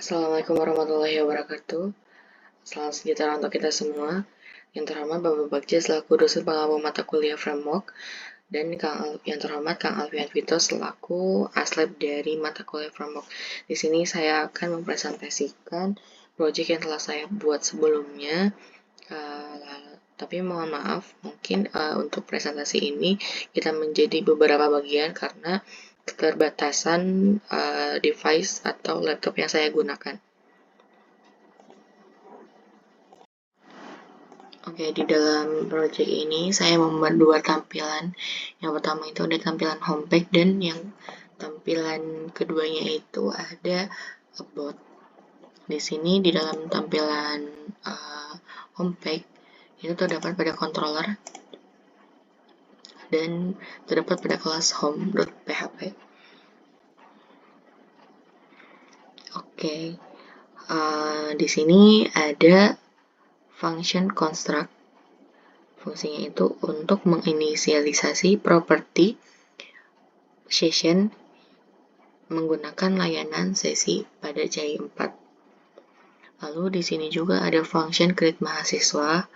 Assalamualaikum warahmatullahi wabarakatuh. Salam sejahtera untuk kita semua. Yang terhormat Bapak Bagja selaku dosen pengampu mata kuliah Framework dan yang terhormat Kang Alfian Vito selaku aslab dari mata kuliah Framework. Di sini saya akan mempresentasikan proyek yang telah saya buat sebelumnya. Tapi mohon maaf, mungkin untuk presentasi ini kita menjadi beberapa bagian karena keterbatasan device atau laptop yang saya gunakan. Oke, di dalam project ini saya membuat dua tampilan. Yang pertama itu ada tampilan homepage dan yang tampilan keduanya itu ada about. Di sini di dalam tampilan homepage itu terdapat pada controller dan terdapat pada kelas home.php. Oke, di sini ada function construct. Fungsinya itu untuk menginisialisasi properti session menggunakan layanan sesi pada CI4. Lalu di sini juga ada function create mahasiswa.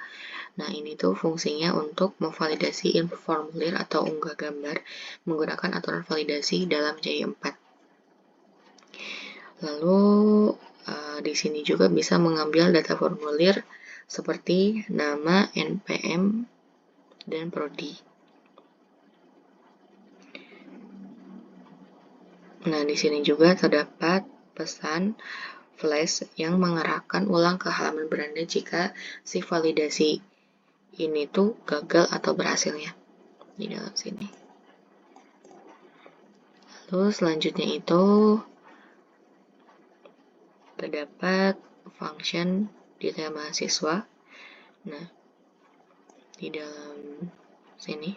Nah, ini tuh fungsinya untuk memvalidasi info formulir atau unggah gambar menggunakan aturan validasi dalam CI4. Lalu di sini juga bisa mengambil data formulir seperti nama, NPM, dan prodi. Nah, di sini juga terdapat pesan flash yang mengarahkan ulang ke halaman beranda jika si validasi ini tuh gagal atau berhasilnya di dalam sini. Lalu selanjutnya itu terdapat function detail mahasiswa. Nah, di dalam sini.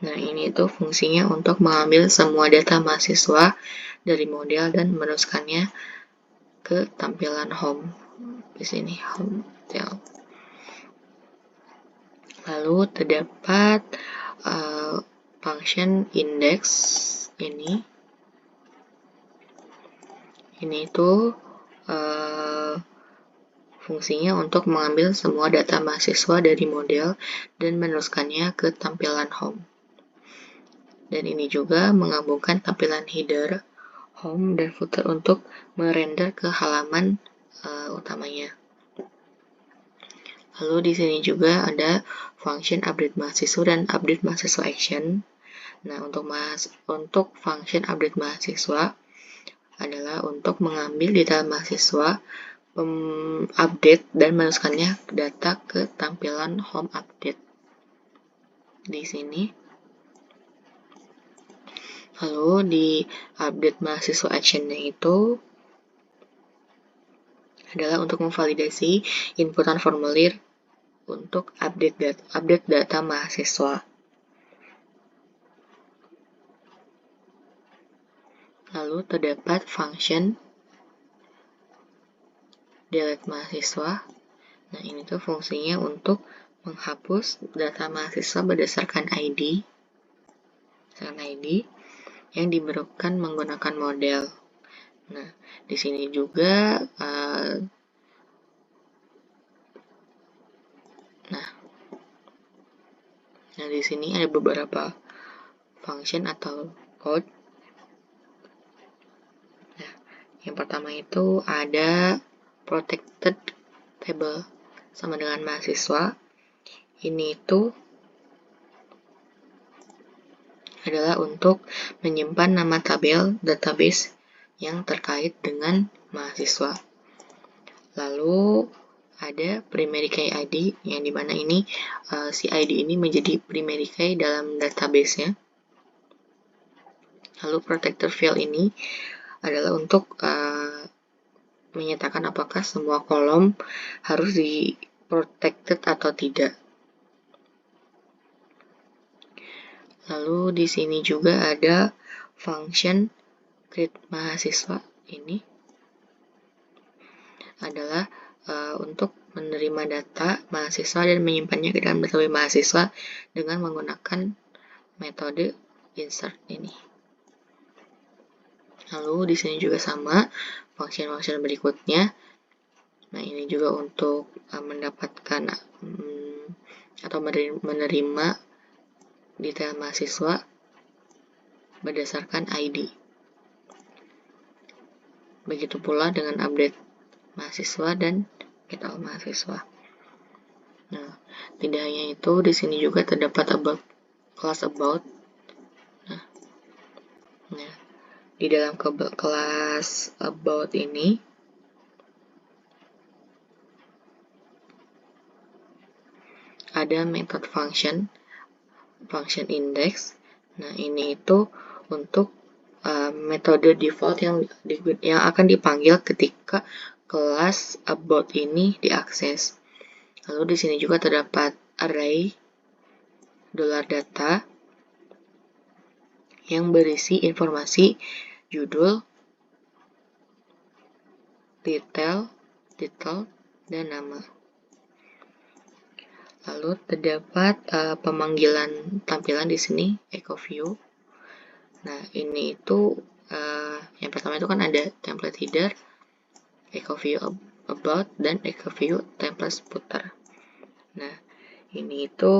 Nah, ini itu fungsinya untuk mengambil semua data mahasiswa dari model dan meneruskannya ke tampilan home. Di sini home detail. Lalu terdapat function index ini itu fungsinya untuk mengambil semua data mahasiswa dari model dan meneruskannya ke tampilan home. Dan ini juga menggabungkan tampilan header, home, dan footer untuk merender ke halaman utamanya. Lalu di sini juga ada function update mahasiswa dan update mahasiswa action. Nah, untuk function update mahasiswa adalah untuk mengambil data mahasiswa, update dan memasukkannya data ke tampilan home update di sini. Lalu di update mahasiswa actionnya itu adalah untuk memvalidasi inputan formulir untuk update data mahasiswa. Lalu terdapat function delete mahasiswa. Nah, ini tuh fungsinya untuk menghapus data mahasiswa berdasarkan ID yang diberikan menggunakan model. Nah, di sini juga nah di sini ada beberapa function atau code. Nah, yang pertama itu ada protected table sama dengan mahasiswa. Ini itu adalah untuk menyimpan nama tabel database yang terkait dengan mahasiswa. Lalu ada primary key ID yang dimana ini si ID ini menjadi primary key dalam database-nya. Lalu protector field ini adalah untuk menyatakan apakah semua kolom harus di protected atau tidak. Lalu di sini juga ada function create mahasiswa. Ini adalah untuk menerima data mahasiswa dan menyimpannya ke dalam database mahasiswa dengan menggunakan metode insert ini. Lalu di sini juga sama function-function berikutnya. Nah, ini juga untuk mendapatkan atau menerima detail mahasiswa berdasarkan ID. Begitu pula dengan update mahasiswa dan get all mahasiswa. Nah, tidak hanya itu, di sini juga terdapat about, class about. Nah, di dalam kelas about ini ada method function index. Nah, ini itu untuk metode default yang akan dipanggil ketika kelas about ini diakses. Lalu di sini juga terdapat array $data yang berisi informasi judul, title, dan nama. Lalu terdapat pemanggilan tampilan di sini echo view. Nah, ini itu yang pertama itu kan ada template header, echo view about, dan echo view template footer. Nah, ini itu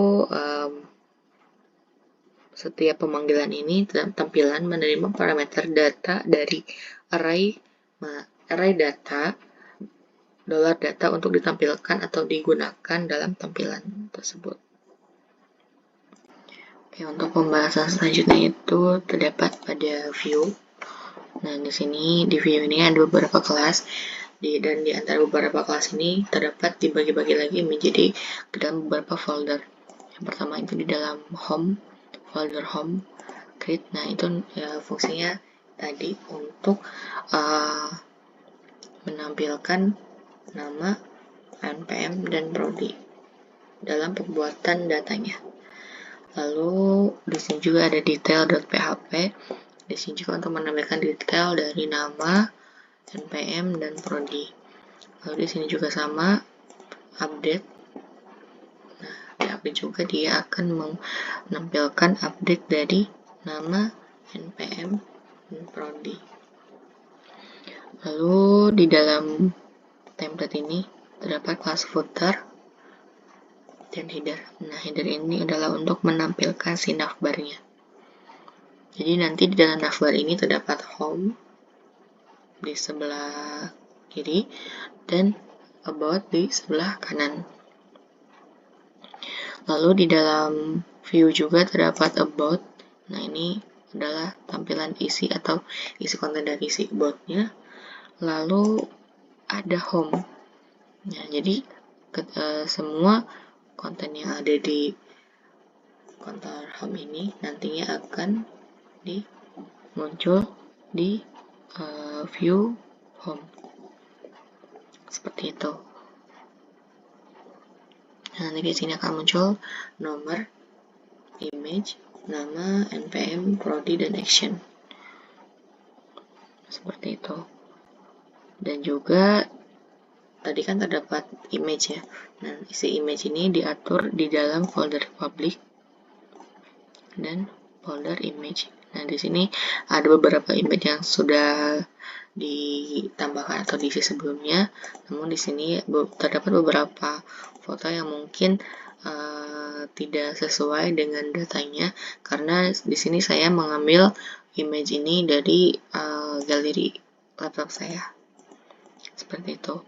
setiap pemanggilan ini tampilan menerima parameter data dari array data $data untuk ditampilkan atau digunakan dalam tampilan tersebut. Oke, untuk pembahasan selanjutnya itu terdapat pada view. Nah, di sini di view ini ada beberapa kelas dan di antara beberapa kelas ini terdapat dibagi-bagi lagi menjadi ke dalam beberapa folder. Yang pertama itu di dalam home, folder home, create. Nah, itu fungsinya tadi untuk menampilkan nama, npm, dan prodi dalam pembuatan datanya. Lalu di sini juga ada detail.php. Di sini juga untuk menampilkan detail dari nama, npm, dan prodi. Lalu di sini juga sama update. Nah, di update juga dia akan menampilkan update dari nama, npm, dan prodi. Lalu di dalam template ini terdapat kelas footer dan header. Nah, header ini adalah untuk menampilkan si navbarnya. Jadi nanti di dalam navbar ini terdapat home di sebelah kiri dan about di sebelah kanan. Lalu di dalam view juga terdapat about. Nah, ini adalah tampilan isi atau isi konten dari si about-nya. Lalu ada home. Nah, jadi semua konten yang ada di konten home ini nantinya akan muncul di view home seperti itu. Nah, nanti di sini akan muncul nomor, image, nama, npm, prodi, dan action seperti itu. Dan juga tadi kan terdapat image ya. Nah, isi image ini diatur di dalam folder public dan folder image. Nah, di sini ada beberapa image yang sudah ditambahkan atau diisi sebelumnya. Namun di sini terdapat beberapa foto yang mungkin tidak sesuai dengan datanya karena di sini saya mengambil image ini dari galeri laptop saya. Seperti itu.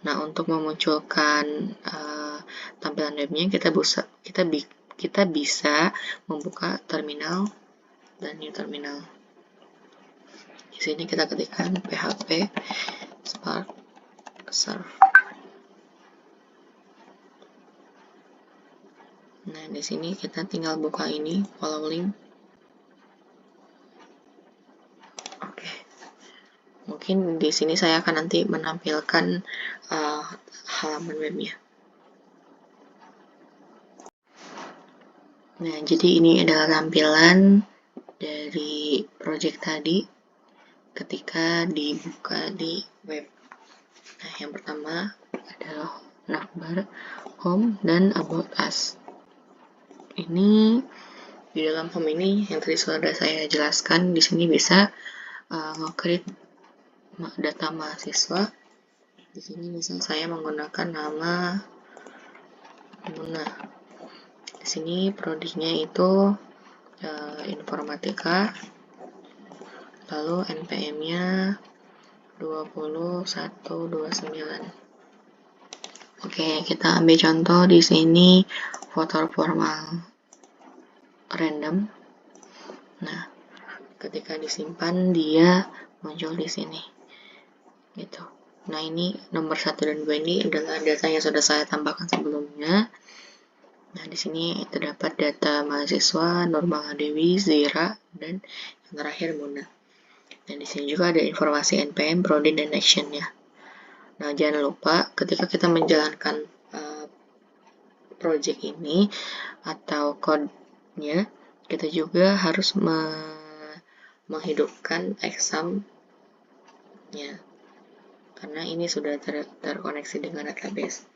Nah, untuk memunculkan tampilan webnya kita bisa membuka terminal dan new terminal. Di sini kita ketikkan php spark serve. Nah, di sini kita tinggal buka ini, follow link. Oke. Mungkin di sini saya akan nanti menampilkan halaman webnya. Nah, jadi ini adalah tampilan dari project tadi ketika dibuka di web. Nah, yang pertama adalah navbar, home, dan about us. Ini di dalam home ini yang tadi sudah saya jelaskan, di sini bisa nge-create data mahasiswa. Di sini misal saya menggunakan nama Muna. Di sini prodinya itu informatika, lalu NPM-nya 2129. Oke, kita ambil contoh di sini foto formal random. Nah, ketika disimpan dia muncul di sini. Gitu. Nah, ini nomor 1 dan 2 ini adalah data yang sudah saya tambahkan sebelumnya. Nah, di sini terdapat data mahasiswa Nurmala Dewi, Zira, dan yang terakhir Muna. Dan di sini juga ada informasi NPM, prodi, dan action-nya. Nah, jangan lupa ketika kita menjalankan project ini atau code-nya, kita juga harus menghidupkan exam-nya. Karena ini sudah terkoneksi dengan database.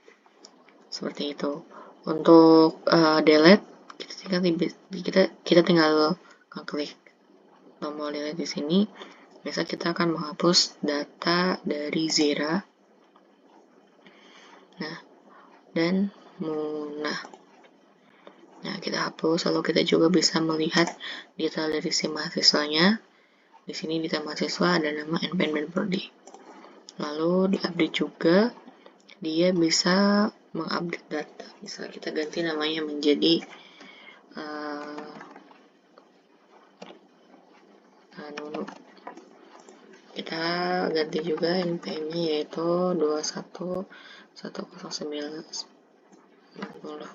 Seperti itu. Untuk delete, kita tinggal klik tombol delete di sini. Biasa kita akan menghapus data dari Zira, nah, dan Muna. Nah, kita hapus. Lalu kita juga bisa melihat detail dari si mahasiswanya. Di sini detail mahasiswa ada nama, NPM, dan prodi. Lalu diupdate juga. Dia bisa mengupdate data. Misalnya kita ganti namanya menjadi Nunu. Kita ganti juga NPM-nya yaitu 21.109.90.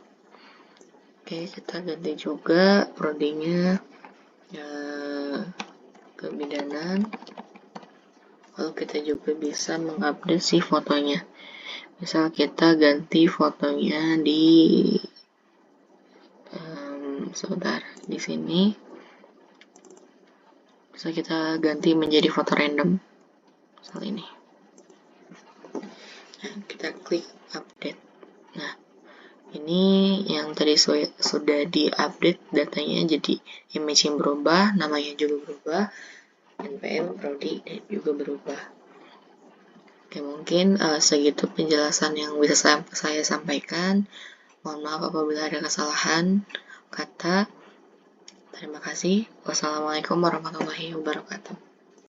Oke, kita ganti juga prodinya kebidanan. Lalu kita juga bisa mengupdate si fotonya. Misal kita ganti fotonya di sebentar, di sini bisa kita ganti menjadi foto random misal ini. Nah, kita klik update. Nah, ini yang tadi sudah diupdate datanya, jadi image yang berubah, namanya juga berubah, NPM, prodi, dan juga berubah. Oke, mungkin segitu penjelasan yang bisa saya sampaikan. Mohon maaf apabila ada kesalahan kata. Terima kasih. Wassalamualaikum warahmatullahi wabarakatuh.